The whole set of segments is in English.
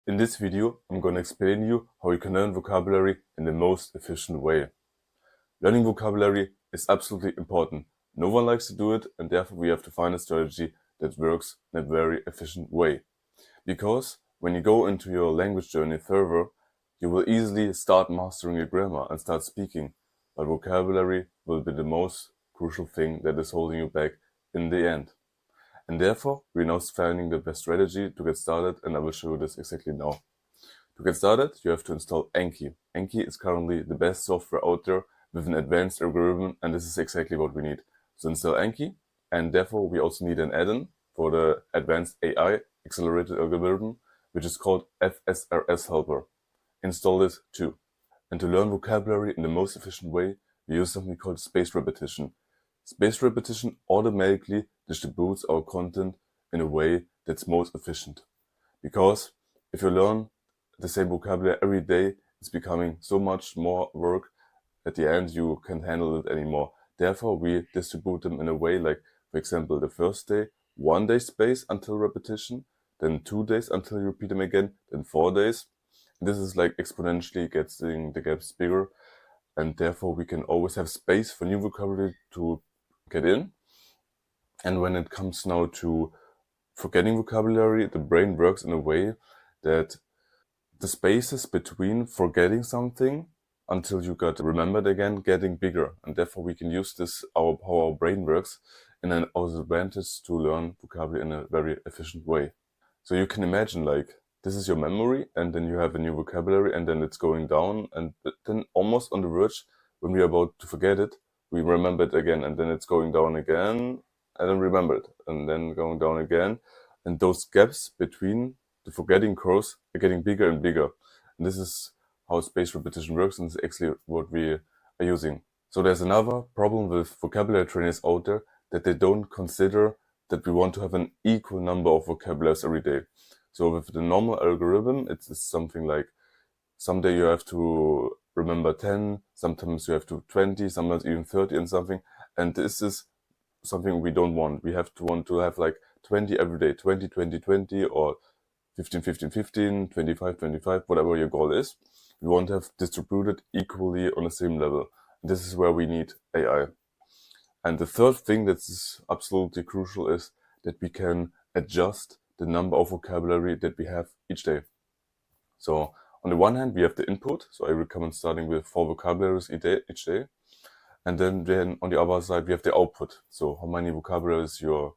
In this video, I'm going to explain you how you can learn vocabulary in the most efficient way. Learning vocabulary is absolutely important. No one likes to do it, and therefore we have to find a strategy that works in a very efficient way. Because when you go into your language journey further, you will easily start mastering your grammar and start speaking, but vocabulary will be the most crucial thing that is holding you back in the end. And therefore, we're now finding the best strategy to get started, and I will show you this exactly now. To get started, you have to install Anki. Anki is currently the best software out there with an advanced algorithm, and this is exactly what we need. So install Anki, and therefore we also need an add-on for the advanced AI accelerated algorithm, which is called FSRS Helper. Install this too. And to learn vocabulary in the most efficient way, we use something called spaced repetition. Spaced repetition automatically distributes our content in a way that's most efficient. Because if you learn the same vocabulary every day, it's becoming so much more work. At the end, you can't handle it anymore. Therefore, we distribute them in a way like, for example, the first day, 1 day space until repetition, then 2 days until you repeat them again, then 4 days. This is like exponentially getting the gaps bigger, and therefore we can always have space for new vocabulary to get in. And when it comes now to forgetting vocabulary, the brain works in a way that the spaces between forgetting something until you got remembered again getting bigger, and therefore we can use this how our brain works in an advantage to learn vocabulary in a very efficient way. So you can imagine like this is your memory, and then you have a new vocabulary, and then it's going down, and then almost on the verge when we're about to forget it, we remember it again, and then it's going down again, and then remember it, and then going down again, and those gaps between the forgetting curves are getting bigger and bigger. And this is how spaced repetition works, and it's actually what we are using. So there's another problem with vocabulary trainers out there, that they don't consider that we want to have an equal number of vocabularies every day. So with the normal algorithm, it's something like someday you have to remember 10, sometimes you have to 20, sometimes even 30 and something. And this is something we don't want. We want to have like 20 every day, 20, 20, 20, or 15, 15, 15, 25, 25, whatever your goal is. We want to have distributed equally on the same level. This is where we need AI. And the third thing that is absolutely crucial is that we can adjust the number of vocabulary that we have each day. So on the one hand, we have the input. So I recommend starting with 4 vocabularies each day. And then on the other side, we have the output. So how many vocabularies you're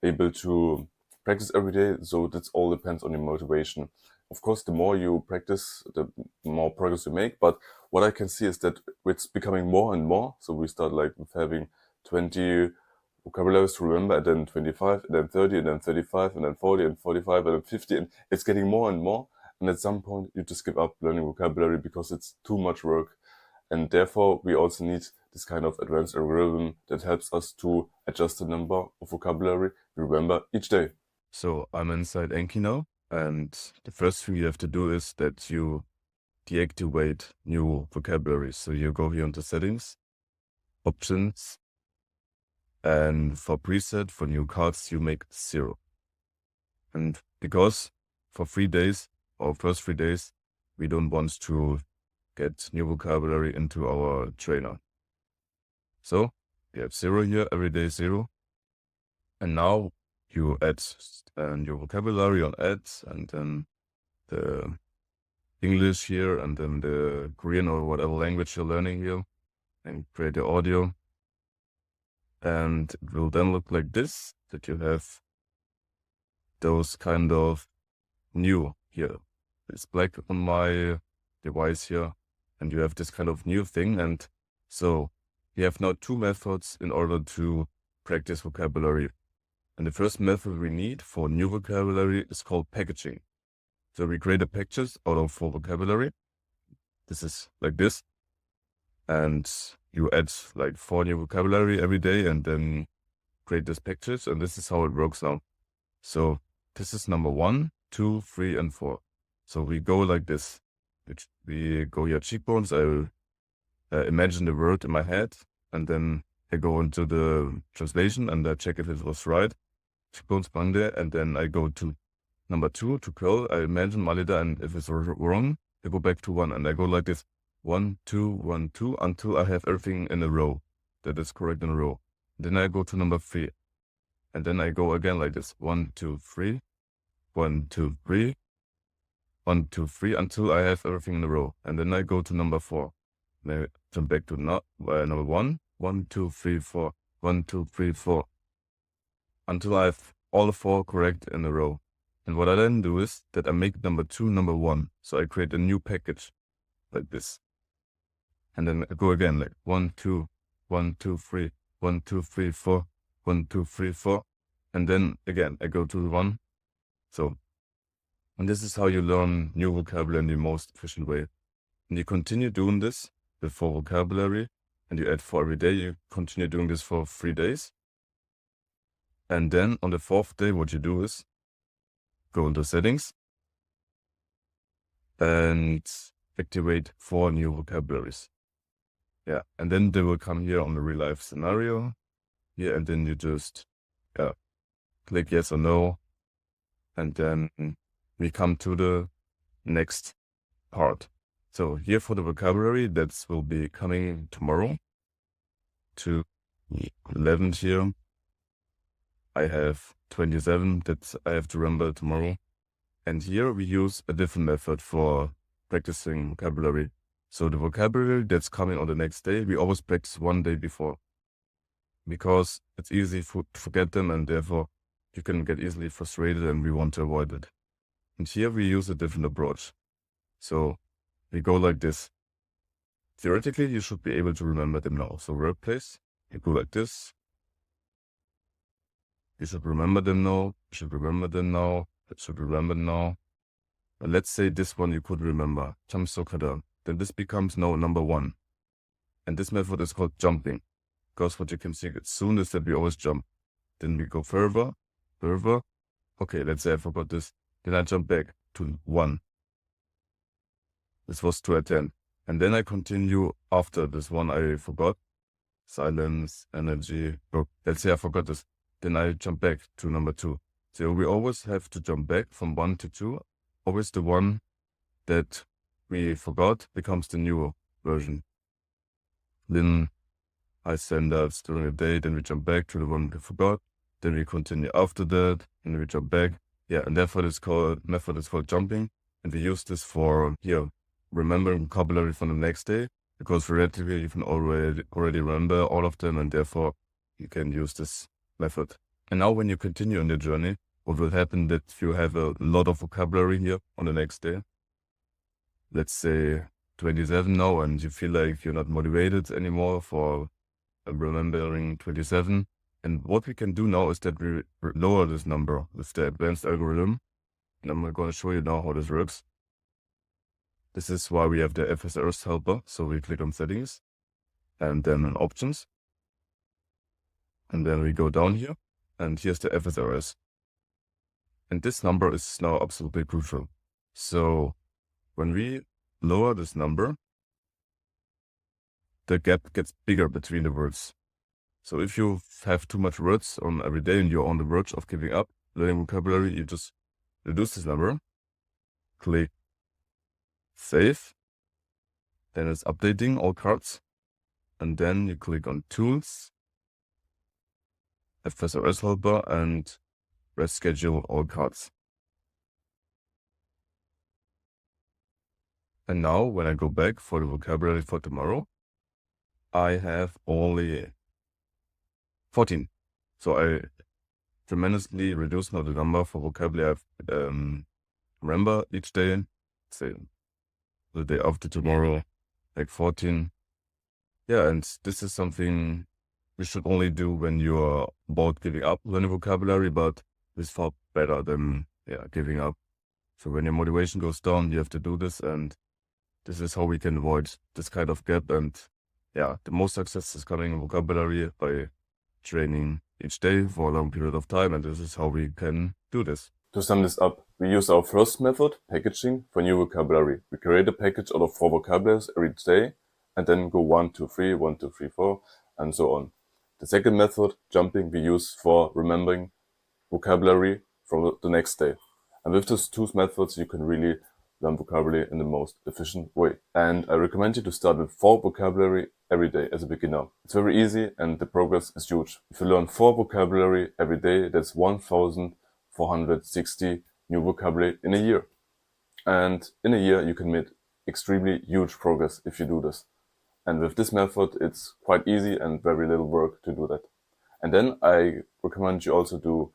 able to practice every day. So that all depends on your motivation. Of course, the more you practice, the more progress you make. But what I can see is that it's becoming more and more. So we start like with having 20 vocabularies to remember, and then 25, and then 30, and then 35, and then 40, and 45, and then 50, and it's getting more and more. And at some point, you just give up learning vocabulary because it's too much work. And therefore, we also need this kind of advanced algorithm that helps us to adjust the number of vocabulary we remember each day. So I'm inside Anki now, and the first thing you have to do is that you deactivate new vocabulary. So you go here into settings, options, and for preset, for new cards, you make 0. And because for 3 days, or first 3 days, we don't want to get new vocabulary into our trainer. So we have 0 here, every day 0. And now you add your vocabulary on add, and then the English here, and then the Korean or whatever language you're learning here, and create the audio. And it will then look like this, that you have those kind of new here. It's black on my device here, and you have this kind of new thing. And so you have now 2 methods in order to practice vocabulary. And the first method we need for new vocabulary is called packaging. So we create a packages out of 4 vocabulary. This is like this. And you add like 4 new vocabulary every day, and then create this packages. And this is how it works now. So this is number 1, 2, 3, and 4. So we go like this. We go here cheekbones. I will imagine the word in my head, and then I go into the translation and I check if it was right. Cheekbones bang there, and then I go to number 2 to curl. I mention my letter, and if it's wrong, I go back to 1, and I go like this 1, 2, 1, 2 until I have everything in a row that is correct in a row. Then I go to number 3, and then I go again like this 1, 2, 3, 1, 2, 3, 1, 2, 3 until I have everything in a row. And then I go to number 4. Then I jump back to number 1, 1, 2, 3, 4, 1, 2, 3, 4 until I have all 4 correct in a row. And what I then do is that I make number 2 number 1. So I create a new package like this. And then I go again like 1, 2, 1, 2, 3, 1, 2, 3, 4, 1, 2, 3, 4. And then again, I go to 1. So, and this is how you learn new vocabulary in the most efficient way. And you continue doing this with 4 vocabulary, and you add 4 every day. You continue doing this for 3 days. And then on the 4th day, what you do is go into settings and activate 4 new vocabularies. Yeah, and then they will come here on the real life scenario here, and then you just click yes or no, and then we come to the next part. So here for the vocabulary, that will be coming tomorrow to 11th here. I have 27 that I have to remember tomorrow. And here we use a different method for practicing vocabulary. So the vocabulary that's coming on the next day, we always practice 1 day before, because it's easy to forget them, and therefore you can get easily frustrated, and we want to avoid it. And here we use a different approach. So we go like this. Theoretically, you should be able to remember them now. So workplace, you go like this. You should remember them now. You should remember them now. You should remember now. But let's say this one you could remember. Chamsokada. Then this becomes now number 1. And this method is called jumping. Because what you can see as soon is that we always jump. Then we go further. Okay, let's say I forgot this. Then I jump back to 1. This was to attend. And then I continue after this one I forgot. Silence, energy. Let's say I forgot this. Then I jump back to number 2. So we always have to jump back from 1 to 2. Always the one that we forgot becomes the new version. Then I send that during the day. Then we jump back to the one we forgot. Then we continue after that. And we jump back. Yeah, and therefore this method is called jumping. And we use this for remembering vocabulary from the next day, because theoretically you can already remember all of them, and therefore you can use this method. And now when you continue on the journey, what will happen that you have a lot of vocabulary here on the next day. Let's say 27 now, and you feel like you're not motivated anymore for remembering 27. And what we can do now is that we lower this number with the advanced algorithm. And I'm going to show you now how this works. This is why we have the FSRS helper. So we click on settings and then on options. And then we go down here, and here's the FSRS. And this number is now absolutely crucial. So when we lower this number, the gap gets bigger between the words. So if you have too much words on every day and you're on the verge of giving up learning vocabulary, you just reduce this number, click save, then it's updating all cards, and then you click on tools, FSRS helper, and reschedule all cards. And now when I go back for the vocabulary for tomorrow, I have only 14. So I tremendously reduced now the number for vocabulary I remember each day. Say the day after tomorrow, like 14. Yeah, and this is something we should only do when you're about giving up learning vocabulary, but this far better than giving up. So when your motivation goes down, you have to do this, and this is how we can avoid this kind of gap. And the most success is coming in vocabulary by training each day for a long period of time, and this is how we can do this. To sum this up, we use our first method, packaging, for new vocabulary. We create a package out of 4 vocabularies every day, and then go 1, 2, 3, 1, 2, 3, 4, and so on. The second method, jumping, we use for remembering vocabulary from the next day. And with these two methods, you can really learn vocabulary in the most efficient way. And I recommend you to start with 4 vocabulary every day as a beginner. It's very easy and the progress is huge. If you learn 4 vocabulary every day, that's 1,460 new vocabulary in a year. And in a year, you can make extremely huge progress if you do this. And with this method, it's quite easy and very little work to do that. And then I recommend you also to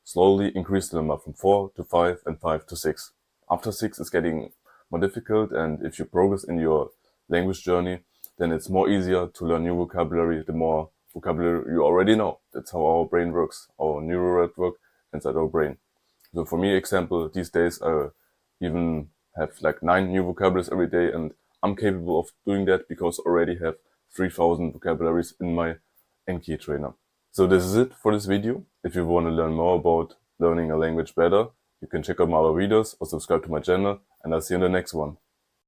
slowly increase the number from 4 to 5 and 5 to 6. After 6 it's getting more difficult, and if you progress in your language journey, then it's more easier to learn new vocabulary the more vocabulary you already know. That's how our brain works, our neural network inside our brain. So for me, example, these days I even have like 9 new vocabularies every day, and I'm capable of doing that because I already have 3,000 vocabularies in my Anki trainer. So this is it for this video. If you want to learn more about learning a language better, you can check out my other videos or subscribe to my channel, and I'll see you in the next one.